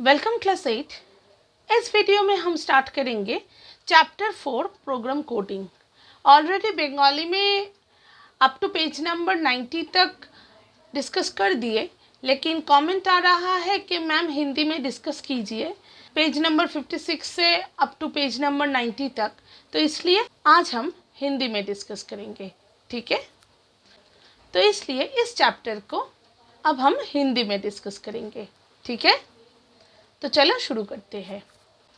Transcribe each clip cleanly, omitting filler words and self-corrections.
Welcome class 8। इस video में हम स्टार्ट करेंगे chapter 4 program coding. Already Bengali में अप टू पेज नंबर 90 तक डिस्कस कर दिए, लेकिन कमेंट आ रहा है कि मैम हिंदी में डिस्कस कीजिए पेज नंबर 56 से अप टू पेज नंबर 90 तक, तो इसलिए आज हम हिंदी में डिस्कस करेंगे। ठीक है, तो इसलिए इस चैप्टर को अब हम हिंदी में डिस्कस करेंगे। ठीक है, तो चलो शुरू करते हैं।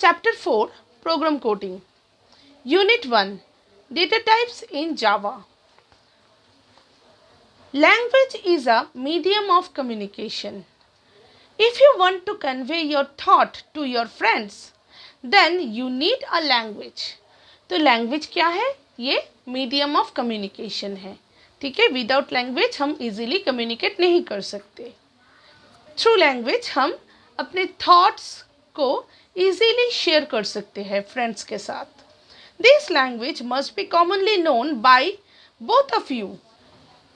Chapter 4 program coding, unit 1 data types in Java. Language is a medium of communication. If you want to convey your thought to your friends, then you need a language. तो लैंग्वेज क्या है? ये मीडियम ऑफ कम्युनिकेशन है। ठीक है, without language हम easily communicate नहीं कर सकते। थ्रू लैंग्वेज हम अपने थॉट्स को इजीली शेयर कर सकते हैं फ्रेंड्स के साथ। This language must be commonly known by both of you.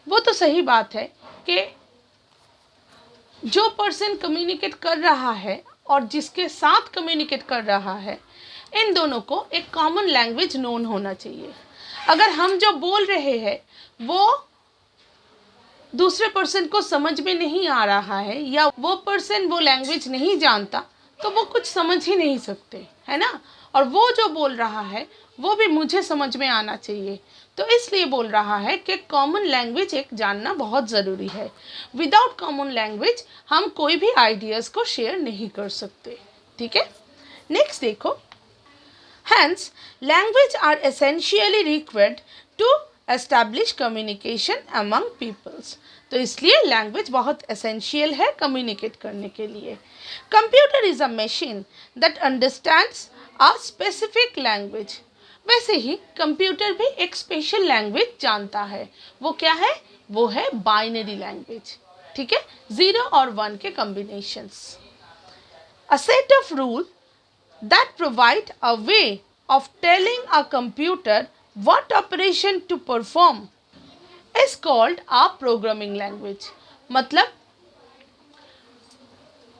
वो तो सही बात है कि जो पर्सन कम्युनिकेट कर रहा है और जिसके साथ कम्युनिकेट कर रहा है, इन दोनों को एक कॉमन लैंग्वेज नोन होना चाहिए। अगर हम जो बोल रहे हैं वो दूसरे पर्सन को समझ में नहीं आ रहा है या वो पर्सन वो लैंग्वेज नहीं जानता, तो वो कुछ समझ ही नहीं सकते, है ना। और वो जो बोल रहा है वो भी मुझे समझ में आना चाहिए, तो इसलिए बोल रहा है कि कॉमन लैंग्वेज एक जानना बहुत ज़रूरी है। विदाउट कॉमन लैंग्वेज हम कोई भी आइडियाज़ को शेयर नहीं कर सकते। ठीक है, नेक्स्ट देखो। Hence, language are essentially required to establish communication among peoples. तो इसलिए लैंग्वेज बहुत एसेंशियल है कम्युनिकेट करने के लिए। Computer is a machine that understands a specific language. वैसे ही कंप्यूटर भी एक स्पेशल लैंग्वेज जानता है। वो क्या है? वो है बाइनरी लैंग्वेज। ठीक है, 0 और 1 के combinations. A set of rule that provide a way of telling a computer what operation to perform is called a programming language. मतलब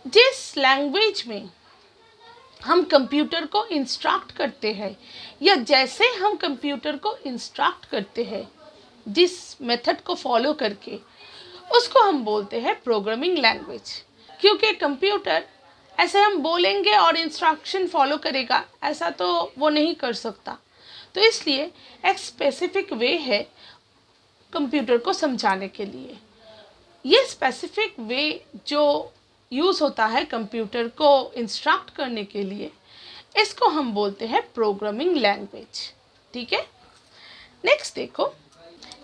जिस लैंग्वेज में हम कंप्यूटर को इंस्ट्रक्ट करते हैं या जैसे हम कंप्यूटर को इंस्ट्रक्ट करते हैं, जिस मेथड को फॉलो करके, उसको हम बोलते हैं प्रोग्रामिंग लैंग्वेज। क्योंकि कंप्यूटर ऐसे हम बोलेंगे और इंस्ट्रक्शन फॉलो करेगा, ऐसा तो वो नहीं कर सकता। तो इसलिए एक स्पेसिफिक वे है कंप्यूटर को समझाने के लिए। ये स्पेसिफिक वे जो यूज़ होता है कंप्यूटर को इंस्ट्रक्ट करने के लिए, इसको हम बोलते हैं प्रोग्रामिंग लैंग्वेज। ठीक है, नेक्स्ट देखो।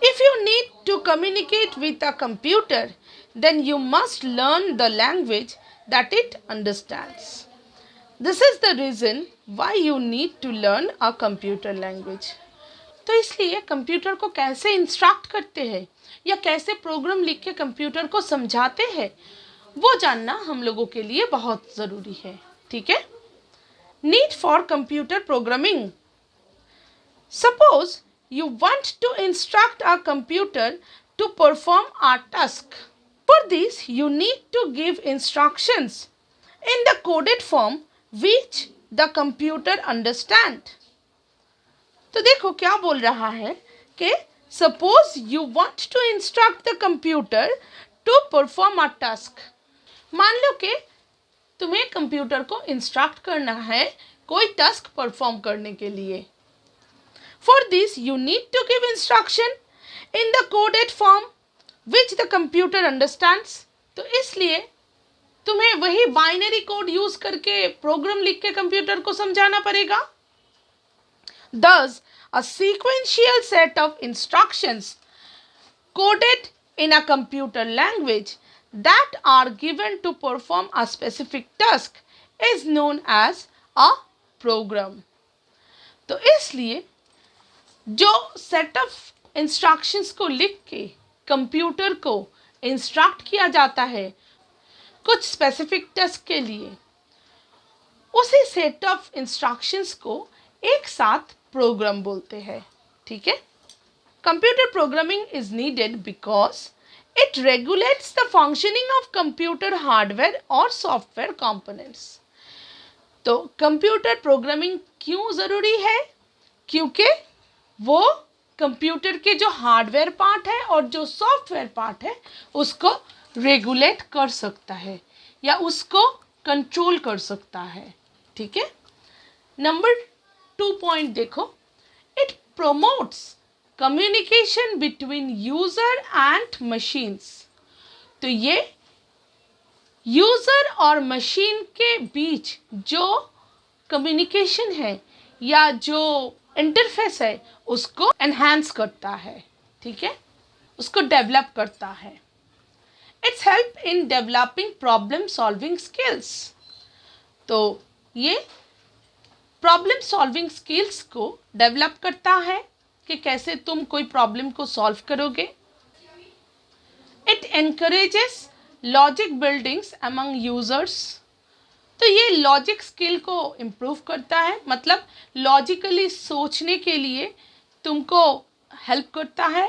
If you need to communicate with a computer then you must learn the language that it understands. This is the reason why you need to learn a computer language. तो इसलिए computer को कैसे instruct करते हैं या कैसे programme लिख के कंप्यूटर को समझाते हैं, वो जानना हम लोगों के लिए बहुत ज़रूरी है। ठीक है, need for computer programming. Suppose you want to instruct a computer to perform a task. For this, you need to give instructions in the coded form which the computer understand. तो देखो क्या बोल रहा है कि suppose you want to instruct the computer to perform a task. मान लो कि तुम्हें कंप्यूटर को इंस्ट्रक्ट करना है कोई टास्क परफॉर्म करने के लिए। For this, you need to give instruction in the coded form which the computer understands. तो इसलिए तुम्हें वही बाइनरी कोड यूज करके प्रोग्राम लिख के कंप्यूटर को समझाना पड़ेगा। Thus, a sequential set of instructions coded in a computer language that are given to perform a specific task is known as a program. तो इसलिए जो सेट ऑफ इंस्ट्रक्शंस को लिख के कंप्यूटर को इंस्ट्रक्ट किया जाता है कुछ स्पेसिफिक टास्क के लिए, उसी सेट ऑफ इंस्ट्रक्शंस को एक साथ प्रोग्राम बोलते हैं। ठीक है, computer programming is needed because It regulates the functioning of computer hardware or software components. तो कंप्यूटर प्रोग्रामिंग क्यों ज़रूरी है? क्योंकि वो कंप्यूटर के जो हार्डवेयर पार्ट है और जो सॉफ्टवेयर पार्ट है उसको रेगुलेट कर सकता है या उसको कंट्रोल कर सकता है. ठीक है. नंबर 2 पॉइंट देखो. It promotes communication between user and machines. तो ये यूज़र और मशीन के बीच जो कम्युनिकेशन है या जो इंटरफेस है उसको एनहांस करता है. ठीक है, उसको डेवलप करता है. It's help in developing problem solving skills. तो ये प्रॉब्लम सॉल्विंग स्किल्स को डेवलप करता है कि कैसे तुम कोई प्रॉब्लम को सॉल्व करोगे. It encourages logic buildings among users. तो ये लॉजिक स्किल को इम्प्रूव करता है, मतलब लॉजिकली सोचने के लिए तुमको हेल्प करता है.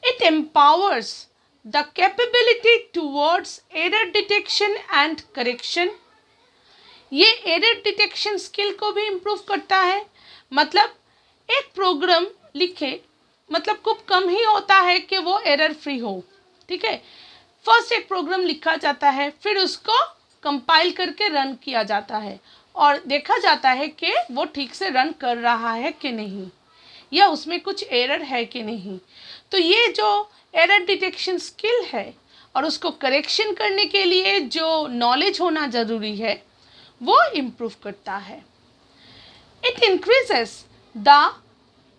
It empowers the capability towards error detection and correction. ये एरर डिटेक्शन स्किल को भी इम्प्रूव करता है. मतलब एक प्रोग्राम लिखे, मतलब खूब कम ही होता है कि वो एरर फ्री हो. ठीक है, फर्स्ट एक प्रोग्राम लिखा जाता है, फिर उसको कंपाइल करके रन किया जाता है और देखा जाता है कि वो ठीक से रन कर रहा है कि नहीं या उसमें कुछ एरर है कि नहीं. तो ये जो एरर डिटेक्शन स्किल है और उसको करेक्शन करने के लिए जो नॉलेज होना ज़रूरी है वो इम्प्रूव करता है. It increases the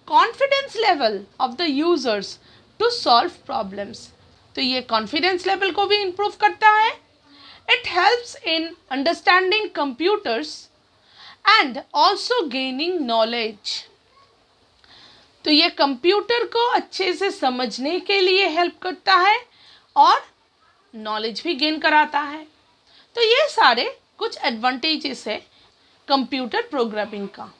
confidence level of the users to solve problems. तो ये कॉन्फिडेंस लेवल को भी इम्प्रूव करता है. It helps in understanding computers and also gaining knowledge. तो ये कंप्यूटर को अच्छे से समझने के लिए हेल्प करता है और नॉलेज भी गेन कराता है. तो ये सारे कुछ एडवांटेजेस है कंप्यूटर प्रोग्रामिंग का.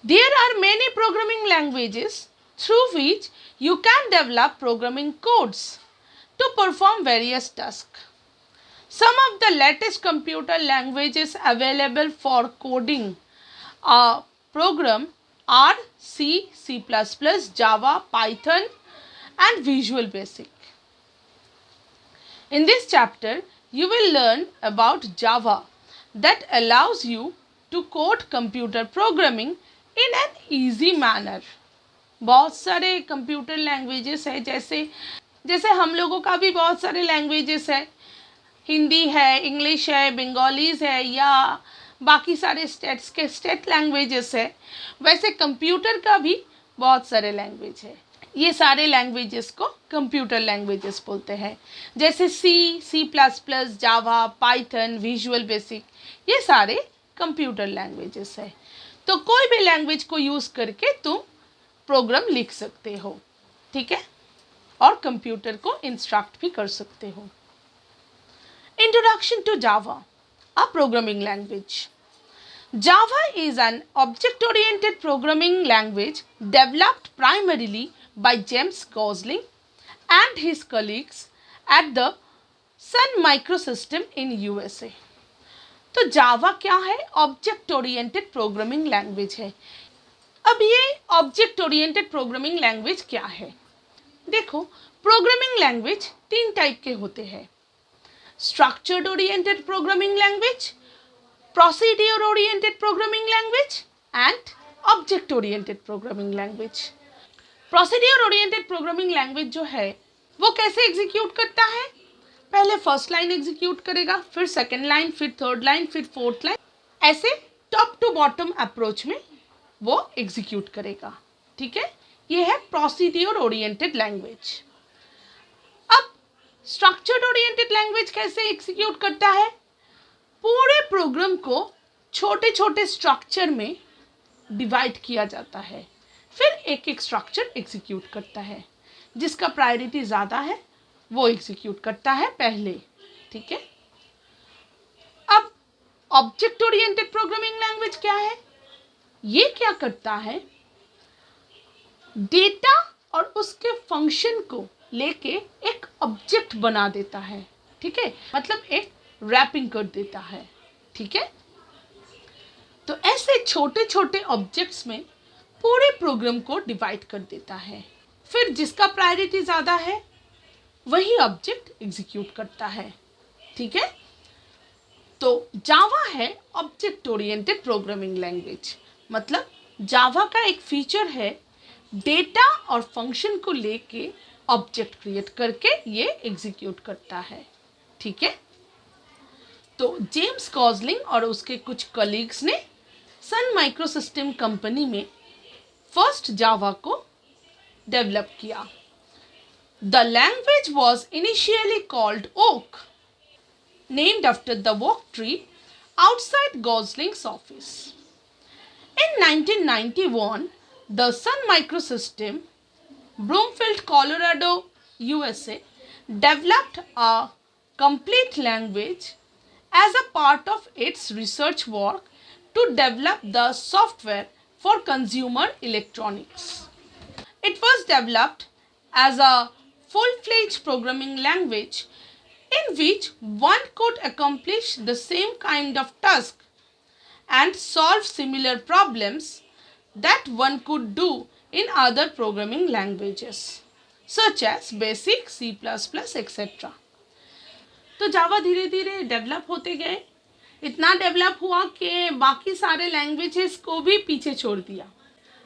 There are many programming languages through which you can develop programming codes to perform various tasks. Some of the latest computer languages available for coding a program are C, C++, Java, Python, and Visual Basic. In this chapter, you will learn about Java that allows you to code computer programming in an easy manner. बहुत सारे computer languages है, जैसे हम लोगों का भी बहुत सारे लैंग्वेजेस है. हिंदी है, इंग्लिश है, बंगालीज है या बाकी सारे स्टेट्स के स्टेट लैंग्वेजेस है. वैसे कंप्यूटर का भी बहुत सारे लैंग्वेज है. ये सारे लैंग्वेजेस को कंप्यूटर लैंग्वेजेस बोलते हैं. जैसे सी, C++, जावा, पाइथन, विजुअल बेसिक, ये सारे कंप्यूटर लैंग्वेजेस है. तो कोई भी लैंग्वेज को यूज़ करके तुम प्रोग्राम लिख सकते हो. ठीक है, और कंप्यूटर को इंस्ट्रक्ट भी कर सकते हो. Introduction to Java, a programming language. Java is an object-oriented programming language developed primarily by James Gosling and his colleagues at the Sun Microsystem in USA. तो जावा क्या है? ऑब्जेक्ट ओरिएंटेड प्रोग्रामिंग लैंग्वेज है. अब ये ऑब्जेक्ट ओरिएंटेड प्रोग्रामिंग लैंग्वेज क्या है? देखो, programming language 3 type के होते हैं. Structured oriented programming language, procedure oriented programming language and object oriented programming language. Procedure oriented programming language जो है वो कैसे एग्जीक्यूट करता है? पहले फर्स्ट लाइन एग्जीक्यूट करेगा, फिर सेकंड लाइन, फिर थर्ड लाइन, फिर फोर्थ लाइन, ऐसे टॉप टू बॉटम अप्रोच में वो एग्जीक्यूट करेगा. ठीक है, ये है प्रोसीड्यूर ओरिएंटेड लैंग्वेज. अब स्ट्रक्चर्ड ओरिएंटेड लैंग्वेज कैसे एग्जीक्यूट करता है? पूरे प्रोग्राम को छोटे छोटे स्ट्रक्चर में डिवाइड किया जाता है, फिर एक एक स्ट्रक्चर एग्जीक्यूट करता है. जिसका प्रायोरिटी ज़्यादा है वो एग्जीक्यूट करता है पहले. ठीक है. अब ऑब्जेक्ट ओरिएंटेड प्रोग्रामिंग लैंग्वेज क्या है? ये क्या करता है? डेटा और उसके फंक्शन को लेके एक ऑब्जेक्ट बना देता है, ठीक है, मतलब एक रैपिंग कर देता है, ठीक है। तो ऐसे छोटे छोटे ऑब्जेक्ट्स में पूरे प्रोग्राम को डिवाइड कर देता है। फिर जिसका प्रायोरिटी ज़्यादा है वही ऑब्जेक्ट एग्जीक्यूट करता है, ठीक है। तो जावा है ऑब्जेक्ट ओरिएंटेड प्रोग्रामिंग लैंग्वेज, मतलब जावा का एक फीचर है डेटा और फंक्शन को लेके ऑब्जेक्ट क्रिएट करके ये एग्जीक्यूट करता है, ठीक है। तो जेम्स गॉसलिंग और उसके कुछ कलीग्स ने सन माइक्रोसिस्टम कंपनी में फर्स्ट जावा को डेवलप किया। The language was initially called Oak, named after the oak tree outside Gosling's office. In 1991, the Sun Microsystem, Broomfield, Colorado, USA, developed a complete language as a part of its research work to develop the software for consumer electronics. It was developed as a full-fledged programming language in which one could accomplish the same kind of task and solve similar problems that one could do in other programming languages such as basic C++ etc. तो जावा धीरे धीरे develop होते गए, इतना develop हुआ कि बाकी सारे लैंग्वेजेस को भी पीछे छोड़ दिया।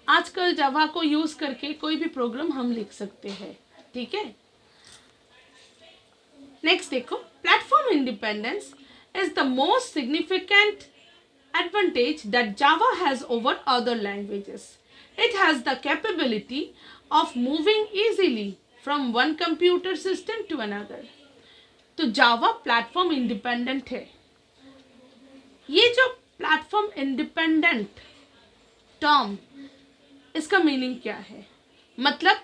आजकल जावा को यूज़ करके कोई भी प्रोग्राम हम लिख सकते हैं, ठीक है। नेक्स्ट देखो, platform independence is the most significant advantage that Java has over other languages. It has the capability of moving easily from one computer system to another. तो Java प्लेटफॉर्म इंडिपेंडेंट है। ये जो प्लेटफॉर्म इंडिपेंडेंट टर्म, इसका meaning क्या है? मतलब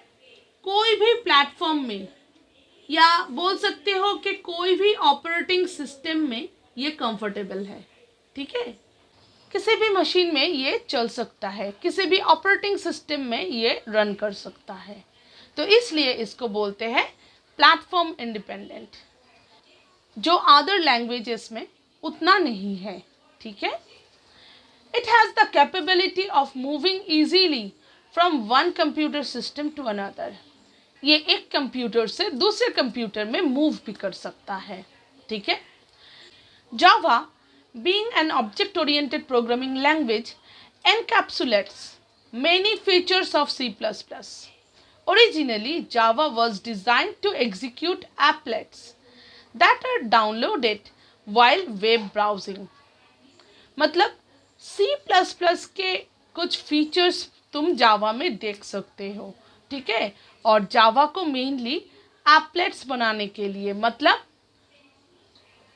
कोई भी प्लेटफॉर्म में, या बोल सकते हो कि कोई भी ऑपरेटिंग सिस्टम में ये कंफर्टेबल है, ठीक है। किसी भी मशीन में ये चल सकता है, किसी भी ऑपरेटिंग सिस्टम में ये रन कर सकता है, तो इसलिए इसको बोलते हैं प्लेटफॉर्म इंडिपेंडेंट, जो अदर लैंग्वेजेस में उतना नहीं है, ठीक है। It has the capability of moving easily from one computer system to another. ये एक कंप्यूटर से दूसरे कंप्यूटर में मूव भी कर सकता है, ठीक है। जावा being an object-oriented programming language encapsulates many features of C++. Originally, Java was designed to execute applets that are downloaded while web browsing. मतलब C++ के कुछ फीचर्स तुम जावा में देख सकते हो, ठीक है। और जावा को मेनली एप्लेट्स बनाने के लिए, मतलब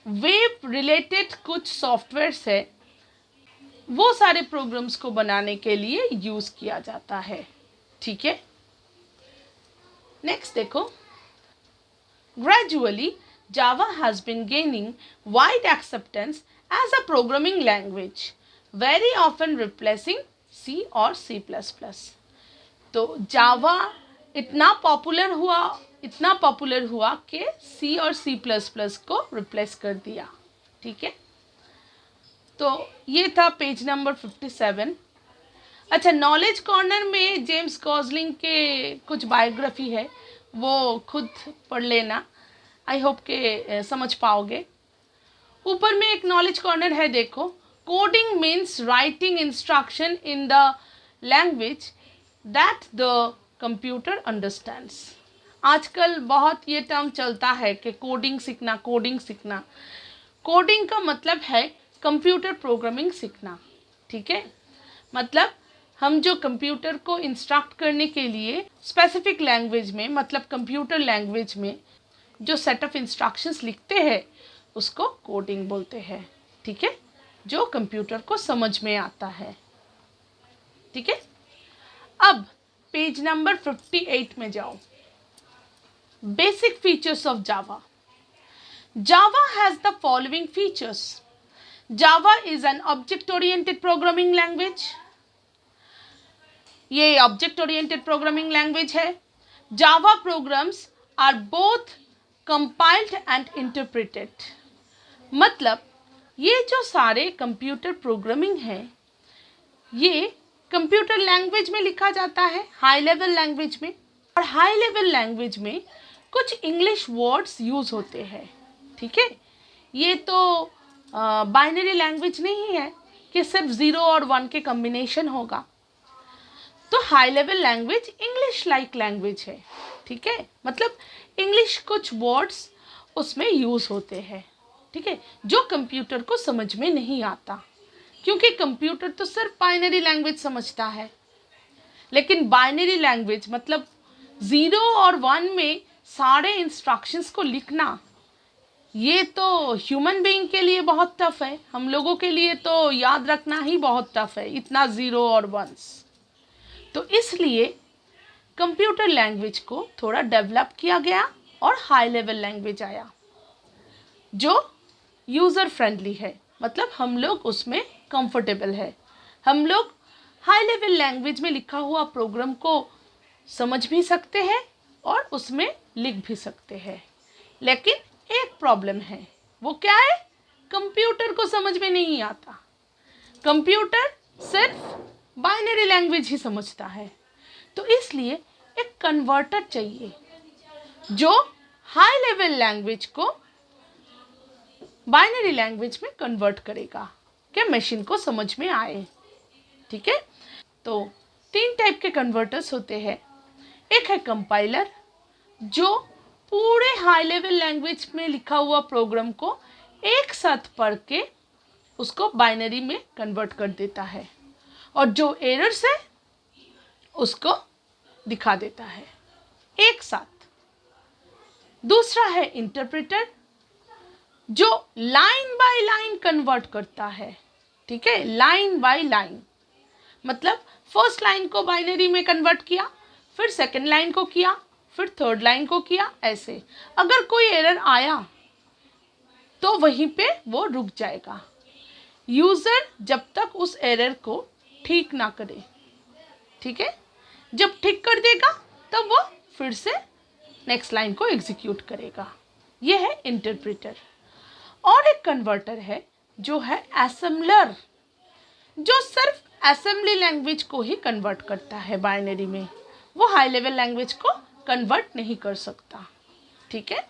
वेब रिलेटेड कुछ सॉफ्टवेयर्स है, वो सारे प्रोग्राम्स को बनाने के लिए यूज़ किया जाता है, ठीक है। नेक्स्ट देखो, gradually Java has been gaining wide acceptance as a programming language, very often replacing C और C++। तो जावा इतना पॉपुलर हुआ कि C और C++ को रिप्लेस कर दिया, ठीक है। तो ये था पेज नंबर 57। अच्छा, नॉलेज कॉर्नर में जेम्स गॉसलिंग के कुछ बायोग्राफी है, वो खुद पढ़ लेना, आई होप के समझ पाओगे। ऊपर में एक नॉलेज कॉर्नर है, देखो, coding means writing instruction in the language that the computer understands. आजकल बहुत ये टर्म चलता है कि कोडिंग सीखना। कोडिंग का मतलब है कंप्यूटर प्रोग्रामिंग सीखना, ठीक है। मतलब हम जो कंप्यूटर को इंस्ट्रक्ट करने के लिए स्पेसिफिक लैंग्वेज में, मतलब कंप्यूटर लैंग्वेज में जो सेट ऑफ इंस्ट्रक्शंस लिखते हैं उसको कोडिंग बोलते हैं, ठीक है, जो कंप्यूटर को समझ में आता है, ठीक है। अब पेज नंबर 58 में जाओ। Basic features of Java. Java has the following features. Java is an object-oriented programming language. ये object-oriented programming language है. Java programs are both compiled and interpreted. मतलब ये जो सारे कंप्यूटर प्रोग्रामिंग है ये कंप्यूटर लैंग्वेज में लिखा जाता है, हाई लेवल लैंग्वेज में। और हाई लेवल लैंग्वेज में कुछ इंग्लिश वर्ड्स यूज़ होते हैं, ठीक है। ये तो बाइनरी लैंग्वेज नहीं है कि सिर्फ 0 और 1 के कॉम्बिनेशन होगा। तो high level language English like language है, ठीक है। मतलब इंग्लिश कुछ वर्ड्स उसमें यूज़ होते हैं, ठीक है, जो कंप्यूटर को समझ में नहीं आता, क्योंकि कंप्यूटर तो सिर्फ बाइनरी लैंग्वेज समझता है। लेकिन बाइनरी लैंग्वेज मतलब 0 और 1 में सारे इंस्ट्रक्शंस को लिखना, ये तो ह्यूमन बीइंग के लिए बहुत टफ है, हम लोगों के लिए तो याद रखना ही बहुत टफ है, इतना 0 और 1। तो इसलिए कंप्यूटर लैंग्वेज को थोड़ा डेवलप किया गया और हाई लेवल लैंग्वेज आया जो यूज़र फ्रेंडली है। मतलब हम लोग उसमें कंफर्टेबल है, हम लोग हाई लेवल लैंग्वेज में लिखा हुआ प्रोग्राम को समझ भी सकते हैं और उसमें लिख भी सकते हैं। लेकिन एक प्रॉब्लम है, वो क्या है? कंप्यूटर को समझ में नहीं आता। कंप्यूटर सिर्फ बाइनरी लैंग्वेज ही समझता है। तो इसलिए एक कन्वर्टर चाहिए जो हाई लेवल लैंग्वेज को बाइनरी लैंग्वेज में कन्वर्ट करेगा कि मशीन को समझ में आए, ठीक है। तो 3 टाइप के कन्वर्टर्स होते हैं। एक है कंपाइलर जो पूरे हाई लेवल लैंग्वेज में लिखा हुआ प्रोग्राम को एक साथ पढ़ के उसको बाइनरी में कन्वर्ट कर देता है और जो एरर्स है उसको दिखा देता है एक साथ। दूसरा है इंटरप्रेटर जो लाइन बाय लाइन कन्वर्ट करता है, ठीक है, लाइन बाय लाइन। मतलब फर्स्ट लाइन को बाइनरी में कन्वर्ट किया, फिर सेकंड लाइन को किया, फिर थर्ड लाइन को किया, ऐसे। अगर कोई एरर आया तो वहीं पे वो रुक जाएगा, यूज़र जब तक उस एरर को ठीक ना करे, ठीक है। जब ठीक कर देगा तब वो फिर से नेक्स्ट लाइन को एग्जीक्यूट करेगा। ये है इंटरप्रेटर। और एक कन्वर्टर है जो है असेंबलर, जो सिर्फ असेंबली लैंग्वेज को ही कन्वर्ट करता है बाइनरी में, वो हाई लेवल लैंग्वेज को कन्वर्ट नहीं कर सकता, ठीक है।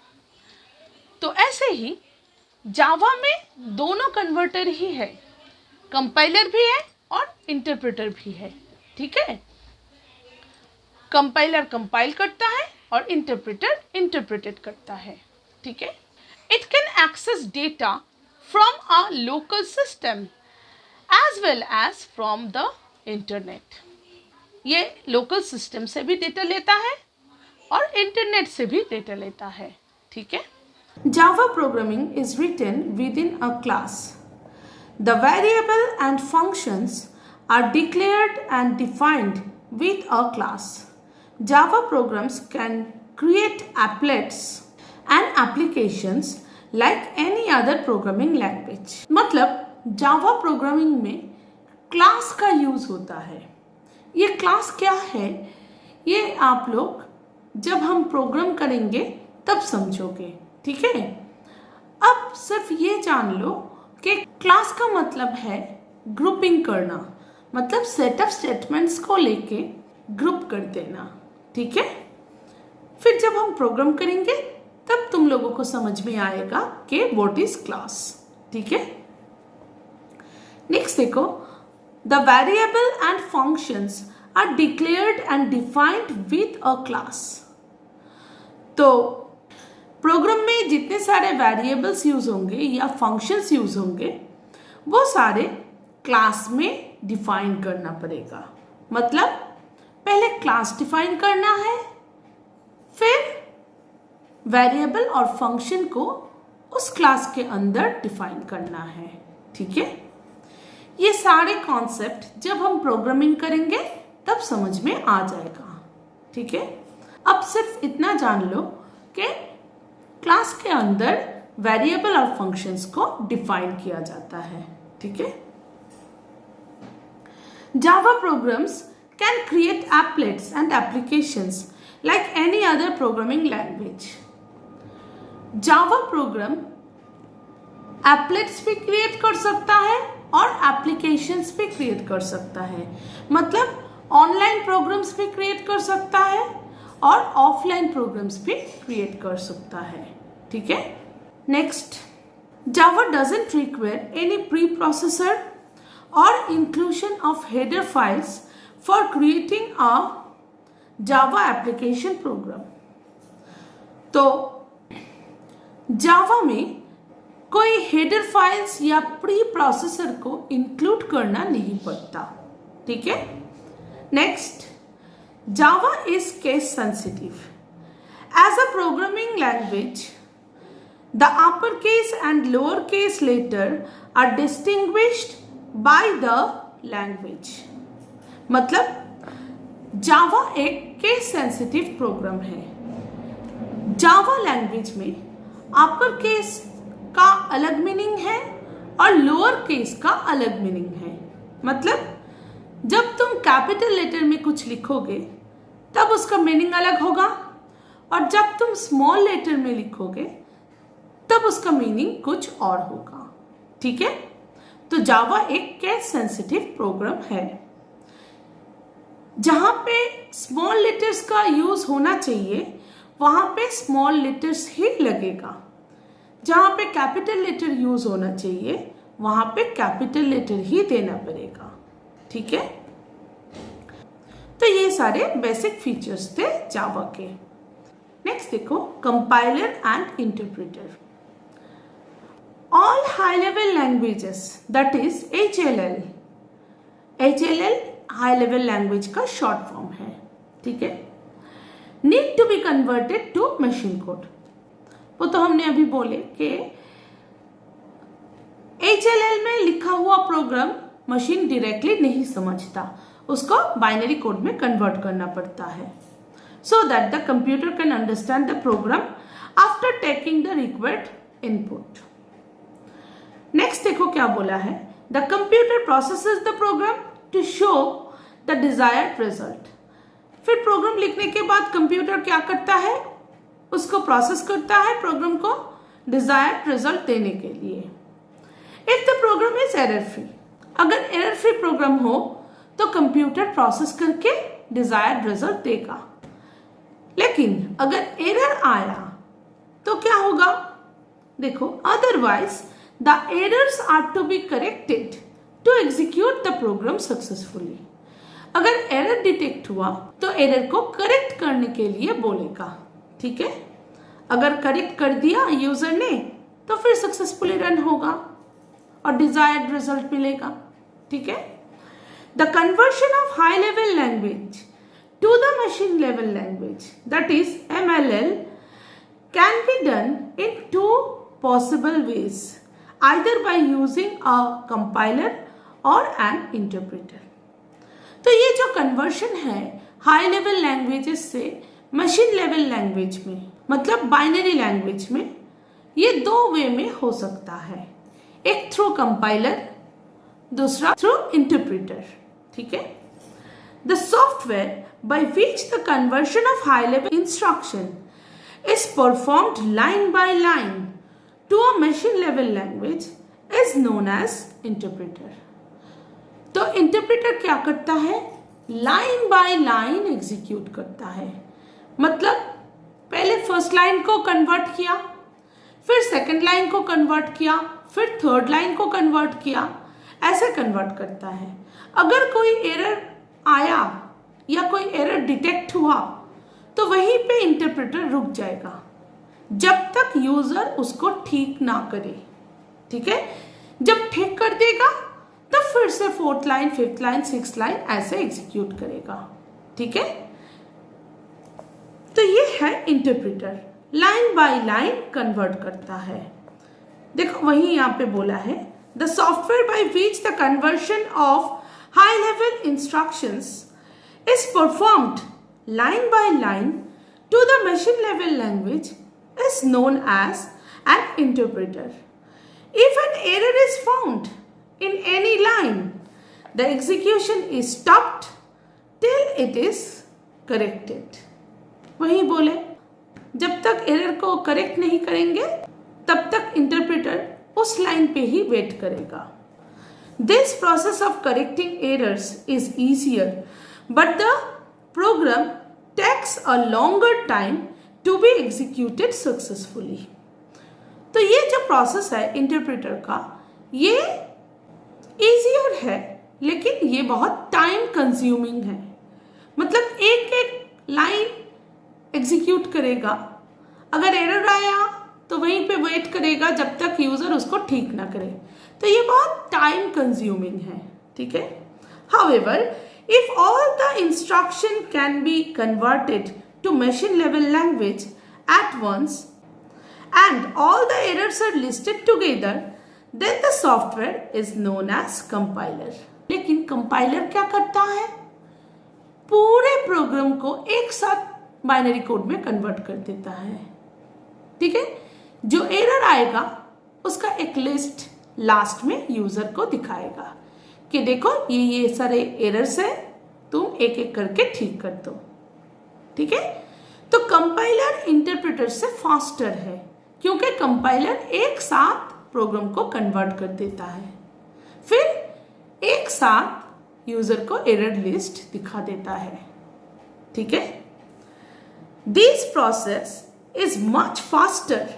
तो ऐसे ही जावा में दोनों कन्वर्टर ही है, कंपाइलर भी है और इंटरप्रेटर भी है, ठीक है। कंपाइलर कंपाइल करता है और इंटरप्रेटर इंटरप्रेटेड करता है, ठीक है। It can access data from a local system as well as from the internet. ये लोकल सिस्टम से भी डेटा लेता है और इंटरनेट से भी डेटा लेता है, ठीक है। Java programming is written within a class. The variable and functions are declared and defined with a class. Java programs can create applets and applications like any other programming language. मतलब Java programming में class का use होता है। ये class क्या है ये आप लोग जब हम प्रोग्राम करेंगे तब समझोगे, ठीक है। अब सिर्फ ये जान लो कि क्लास का मतलब है ग्रुपिंग करना, मतलब सेट ऑफ स्टेटमेंट्स को लेके ग्रुप कर देना, ठीक है। फिर जब हम प्रोग्राम करेंगे तब तुम लोगों को समझ में आएगा कि व्हाट इज क्लास, ठीक है। नेक्स्ट देखो, the variable and functions are declared and defined with a class. तो प्रोग्राम में जितने सारे वेरिएबल्स यूज होंगे या फंक्शंस यूज होंगे वो सारे क्लास में डिफाइन करना पड़ेगा। मतलब पहले क्लास डिफाइन करना है, फिर वेरिएबल और फंक्शन को उस क्लास के अंदर डिफाइन करना है, ठीक है। ये सारे कॉन्सेप्ट जब हम प्रोग्रामिंग करेंगे तब समझ में आ जाएगा, ठीक है। अब सिर्फ इतना जान लो कि क्लास के अंदर वेरिएबल और फंक्शंस को डिफाइन किया जाता है, ठीक है। जावा programmes can create एप्लेट्स and applications like any other programming language. Java program एप्लेट्स भी क्रिएट कर सकता है और एप्लीकेशंस भी क्रिएट कर सकता है, मतलब ऑनलाइन प्रोग्राम्स भी क्रिएट कर सकता है और ऑफलाइन प्रोग्राम्स भी क्रिएट कर सकता है. ठीक है. Next, Java doesn't require any preprocessor और inclusion of header files for creating a Java application program. तो जावा में कोई हेडर फाइल्स या प्री प्रोसेसर को इंक्लूड करना नहीं पड़ता. ठीक है. Next, Java is case sensitive. As a programming language, the upper case and lower case letter are distinguished by the language. मतलब जावा एक केस सेंसिटिव प्रोग्राम है. जावा लैंग्वेज में अपर केस का अलग मीनिंग है और लोअर केस का अलग मीनिंग है. मतलब जब तुम कैपिटल लेटर में कुछ लिखोगे तब उसका मीनिंग अलग होगा और जब तुम स्मॉल लेटर में लिखोगे तब उसका मीनिंग कुछ और होगा. ठीक है. तो जावा एक केस सेंसिटिव प्रोग्राम है. जहां पे स्मॉल लेटर्स का यूज होना चाहिए वहां पे स्मॉल लेटर्स ही लगेगा. जहां पे कैपिटल लेटर यूज होना चाहिए वहां पे कैपिटल लेटर ही देना पड़ेगा. ठीक है. तो ये सारे बेसिक फीचर्स थे जावा के. नेक्स्ट देखो, compiler and interpreter. All high level languages, that is HLL. HLL high level language का शॉर्ट फॉर्म है. ठीक है. Need to be converted to machine code. वो तो हमने अभी बोले कि HLL में लिखा हुआ प्रोग्राम मशीन डायरेक्टली नहीं समझता, उसको बाइनरी कोड में कन्वर्ट करना पड़ता है, so that the computer can understand the program after taking the required input. Next देखो क्या बोला है. The computer processes the program to show the desired result. फिर प्रोग्राम लिखने के बाद कंप्यूटर क्या करता है, उसको प्रोसेस करता है प्रोग्राम को डिजायर्ड रिजल्ट देने के लिए. If the program is error free, अगर एरर फ्री प्रोग्राम हो तो कंप्यूटर प्रोसेस करके डिजायर्ड रिजल्ट देगा. लेकिन अगर एरर आया तो क्या होगा, देखो, otherwise the errors are to be corrected to execute the program successfully. अगर एरर डिटेक्ट हुआ तो एरर को करेक्ट करने के लिए बोलेगा. ठीक है. अगर करेक्ट कर दिया यूजर ने तो फिर सक्सेसफुली रन होगा और डिजायर्ड रिजल्ट मिलेगा. ठीक है. The conversion of high level language to the machine level language, that is MLL, can be done in 2 possible ways, either by using a compiler or an interpreter. तो ये जो conversion है high level languages से machine level language में, मतलब binary language में, ये 2 वे में हो सकता है. एक थ्रू कंपाइलर, दूसरा थ्रू इंटरप्रेटर. ठीक है. The software by which the conversion of high level instruction is performed line by line to a machine level language is known as interpreter. तो इंटरप्रेटर क्या करता है, लाइन बाय लाइन एग्जीक्यूट करता है. मतलब पहले फर्स्ट लाइन को convert किया, फिर सेकंड लाइन को कन्वर्ट किया, फिर थर्ड लाइन को कन्वर्ट किया, ऐसे कन्वर्ट करता है. अगर कोई एरर आया या कोई एरर डिटेक्ट हुआ तो वहीं पे इंटरप्रेटर रुक जाएगा जब तक यूजर उसको ठीक ना करे. ठीक है. जब ठीक कर देगा तब फिर से 4th line, 5th line, 6th line ऐसे एग्जीक्यूट करेगा. ठीक है. तो ये है interpreter, line by line convert करता है. देखो वही यहाँ पे बोला है, the software by which the conversion of high level instructions is performed line by line to the machine level language is known as an interpreter. If an error is found in any line, the execution is stopped till it is corrected. वही बोले, जब तक error को correct नहीं करेंगे तब तक interpreter उस लाइन पे ही वेट करेगा। This process of correcting errors is easier but the program takes a longer time to be executed successfully. तो ये जो प्रोसेस है इंटरप्रेटर का, ये ईजियर है लेकिन ये बहुत टाइम कंज्यूमिंग है। मतलब एक एक लाइन एग्जीक्यूट करेगा, अगर एरर आया तो वहीं पे वेट करेगा जब तक यूजर उसको ठीक ना करे। तो ये बहुत टाइम कंज्यूमिंग है, ठीक है। However, if all the instruction can be converted to machine level language at once and all the errors are listed together, then the software is known as compiler. लेकिन कंपाइलर क्या करता है? पूरे programme को एक साथ बाइनरी कोड में convert कर देता है, ठीक है। जो एरर आएगा उसका एक लिस्ट लास्ट में यूजर को दिखाएगा कि देखो ये सारे एरर्स है, तुम एक एक करके ठीक कर दो, ठीक है। तो कंपाइलर इंटरप्रेटर से फास्टर है क्योंकि कंपाइलर एक साथ प्रोग्राम को कन्वर्ट कर देता है, फिर एक साथ यूजर को एरर लिस्ट दिखा देता है, ठीक है। This process is much faster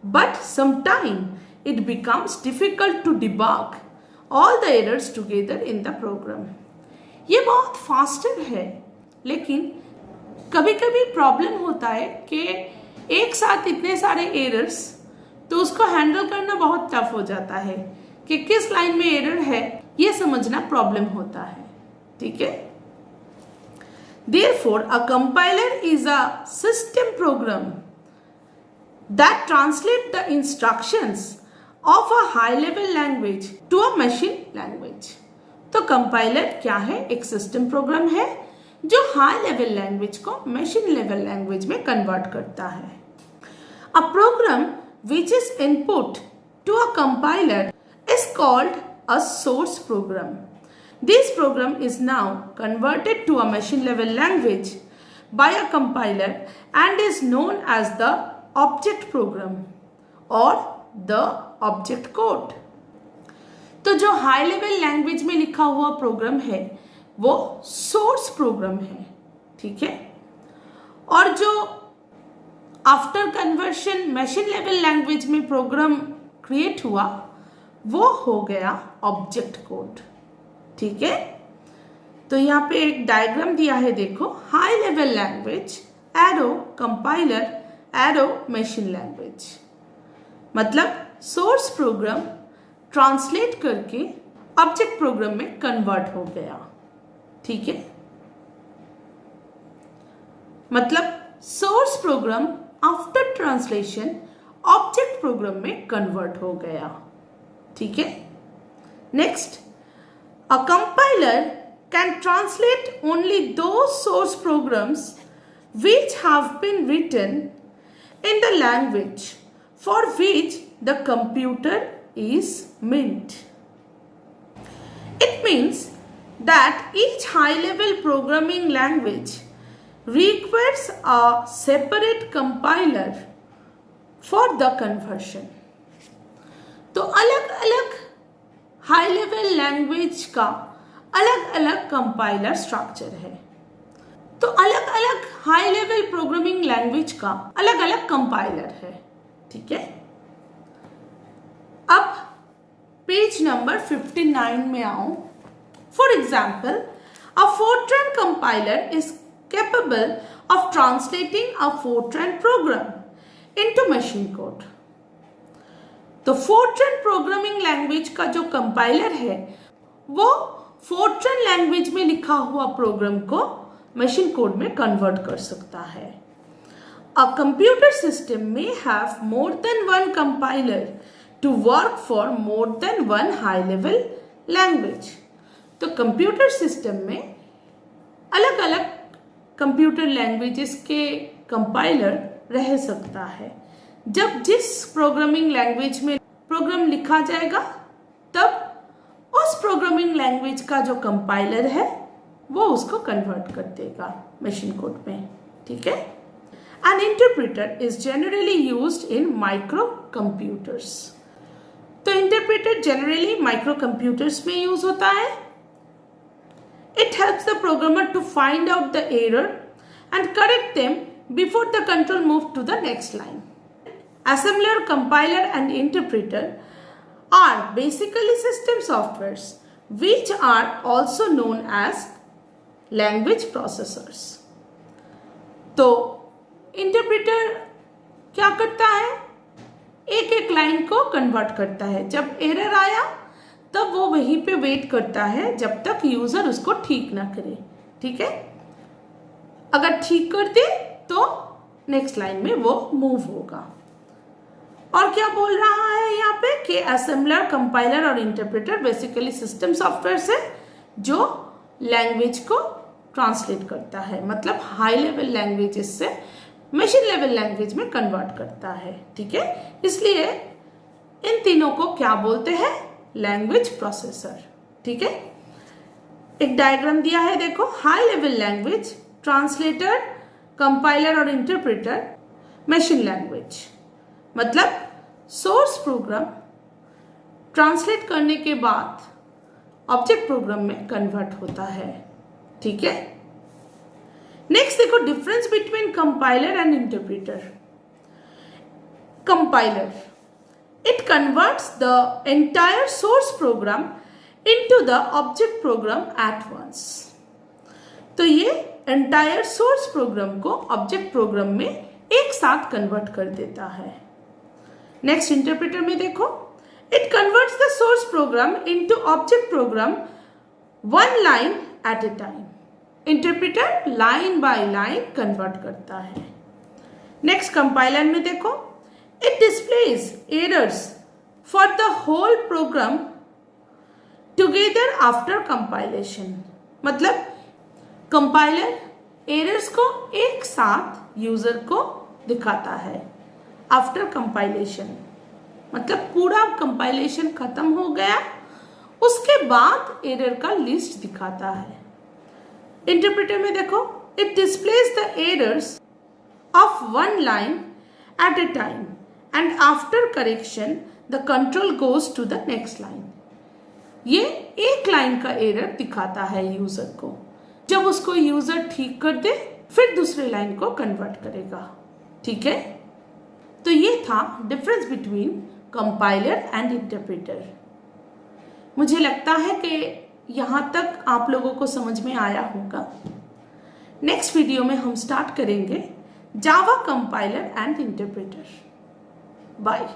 but sometime it becomes difficult to debug all the errors together in the program. ये बहुत फास्टर है लेकिन कभी कभी प्रॉब्लम होता है कि एक साथ इतने सारे एरर्स, तो उसको हैंडल करना बहुत टफ हो जाता है कि किस लाइन में एरर है ये समझना प्रॉब्लम होता है, ठीक है। Therefore, a compiler is a system program that translates the instructions of a high-level language to a machine language. तो कंपाइलर क्या है? एक सिस्टम प्रोग्राम है जो हाई लेवल लैंग्वेज को मशीन लेवल लैंग्वेज में कन्वर्ट करता है। A program which is input to a compiler is called a source program. This program is now converted to a machine level language by a compiler and is known as the object program or the object code. तो जो high level language में लिखा हुआ programme है वो source program है, ठीक है। और जो after conversion machine level language में प्रोग्राम क्रिएट हुआ वो हो गया ऑब्जेक्ट कोड, ठीक है। तो यहाँ पे एक डायग्राम दिया है, देखो, high level language arrow compiler arrow machine language. मतलब सोर्स प्रोग्राम ट्रांसलेट करके ऑब्जेक्ट प्रोग्राम में कन्वर्ट हो गया, ठीक है। मतलब source program after translation object program में कन्वर्ट हो गया, ठीक है। Next, a compiler can translate only those source programs which have been written in the language for which the computer is meant. It means that each high-level programming language requires a separate compiler for the conversion. तो अलग अलग high level language का अलग अलग compiler structure है। तो अलग अलग हाई लेवल प्रोग्रामिंग लैंग्वेज का अलग अलग कंपाइलर है, ठीक है। अब पेज नंबर 59 में आओ। For example, a Fortran compiler is capable of translating a Fortran program into machine code. तो Fortran प्रोग्रामिंग लैंग्वेज का जो कंपाइलर है वो Fortran लैंग्वेज में लिखा हुआ प्रोग्राम को मशीन कोड में कन्वर्ट कर सकता है। A computer system may have more than one compiler to work for more than one high level language. तो कंप्यूटर सिस्टम में अलग अलग कंप्यूटर लैंग्वेजेस के कंपाइलर रह सकता है। जब जिस प्रोग्रामिंग लैंग्वेज में प्रोग्राम लिखा जाएगा तब उस प्रोग्रामिंग लैंग्वेज का जो कंपाइलर है वो उसको कन्वर्ट कर देगा मशीन कोड में, ठीक है। An interpreter is generally used in microcomputers. तो इंटरप्रेटर जनरली माइक्रो कंप्यूटर्स में यूज होता है. It helps the programmer to find out the error and correct them before the control moves to the next line. Assembler, compiler and interpreter are basically system softwares which are also known as language processors. तो interpreter क्या करता है, एक एक line को convert करता है. जब एरर आया तब वो वहीं पे वेट करता है जब तक यूजर उसको ठीक ना करे. ठीक है, अगर ठीक कर दे तो नेक्स्ट लाइन में वो मूव होगा. और क्या बोल रहा है यहाँ पे कि असेंबलर, कंपाइलर और इंटरप्रेटर बेसिकली सिस्टम सॉफ्टवेयर है जो लैंग्वेज को ट्रांसलेट करता है, मतलब हाई लेवल लैंग्वेजेस से मशीन लेवल लैंग्वेज में कन्वर्ट करता है. ठीक है, इसलिए इन तीनों को क्या बोलते हैं, लैंग्वेज प्रोसेसर. ठीक है, एक डायग्राम दिया है देखो. High level language, translator, compiler और इंटरप्रेटर. मशीन लैंग्वेज मतलब सोर्स प्रोग्राम ट्रांसलेट करने के बाद ऑब्जेक्ट प्रोग्राम में कन्वर्ट होता है. ठीक है, नेक्स्ट देखो difference between compiler and interpreter. Compiler, it converts the entire source program into the object program at once. तो ये entire source program को object program में एक साथ कन्वर्ट कर देता है. नेक्स्ट इंटरप्रेटर में देखो, it converts the source program into object program one line at a time. Interpreter line by line convert करता है. नेक्स्ट कंपाइलर में देखो, it displays errors for the whole program together after compilation. मतलब compiler errors को एक साथ user को दिखाता है आफ्टर कंपाइलेशन. मतलब पूरा कंपाइलेशन खत्म हो गया, उसके बाद एरर का लिस्ट दिखाता है. इंटरप्रेटर में देखो, it displays the errors of one line at a time and after correction the control goes to the next line. ये एक लाइन का एरर दिखाता है यूजर को. जब उसको यूजर ठीक कर दे फिर दूसरे लाइन को कन्वर्ट करेगा. ठीक है, तो ये था difference between compiler and interpreter. मुझे लगता है कि यहाँ तक आप लोगों को समझ में आया होगा. नेक्स्ट वीडियो में हम स्टार्ट करेंगे Java compiler and interpreter. Bye.